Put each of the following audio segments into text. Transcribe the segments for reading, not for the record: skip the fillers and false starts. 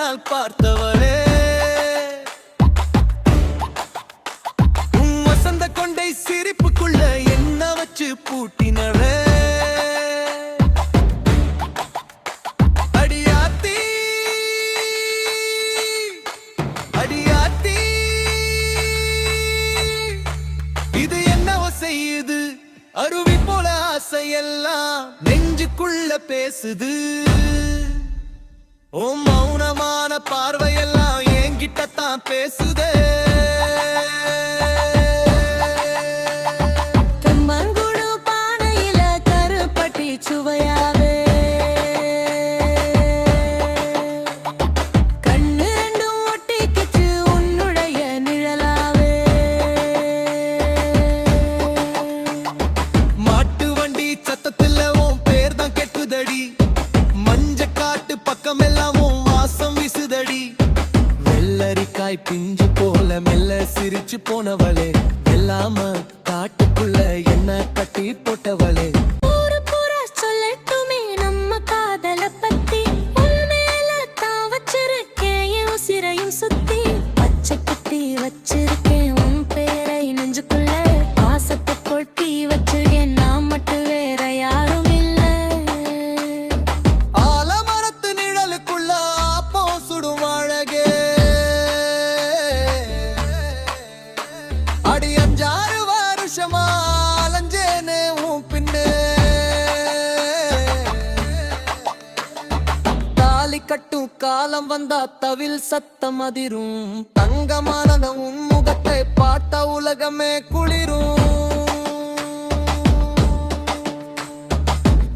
கண்ணால் பார்த்தவளே, உன் வசந்த கொண்டை சிரிப்புக்குள்ள என்ன வச்சு பூட்டினவே. அடியாத்தி அடியாத்தி, இது என்னவோ செய்யுது, அருவி போல ஆசையெல்லாம் நெஞ்சுக்குள்ள பேசுது. ஓ மௌனமான பார்வையெல்லாம் என்கிட்டத்தான் பேசுதே. கம்மங்குடு பானையில கருப்பட்டி சுவையாவே, கண்ணு ரெண்டும் ஒட்டிக்கிச்சு உன்னுடைய நிழலாவே. மாட்டு வண்டி சத்தத்துல உன் பேர் தான் கெட்டுதடி, மஞ்ச காட்டு பக்கமெல்லாம் உன் வாசம் வீசுதடி. வெள்ளரிக்காய் பிஞ்சு போல மெல்ல சிரிச்சு போனவளே, எல்லாம காட்டுக்குள்ள என்ன கட்டி போட்டவளே. ஊரு பூரா சொல்லட்டுமே நம்ம காதல பத்தி, உன் மேல தான் வச்சிருக்கேன் என் உசிரையும் சுத்தி. பச்சை குத்தி வச்சிருக்கேன் உன் பேரை நெஞ்சுக்குள்ள, பாசத்தை கொட்டி வச்சிருக்கேன் நான் மட்டும் வேற யாரும் இல்ல. ஆலமரத்து நிழலுக்குள்ள அப்போ சுடும் அழகே, அடி 5-6 வருஷமா அலைஞ்சேனே உன் பின்னே. தாலி கட்டும் காலம் வந்தா தவில் சத்தம் அதிரும், தங்கமான உன் முகத்தை பார்த்த உலகமே குளிரும்.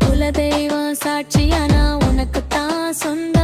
குலதெய்வம் சாட்சியானா உனக்கு தான் சொந்த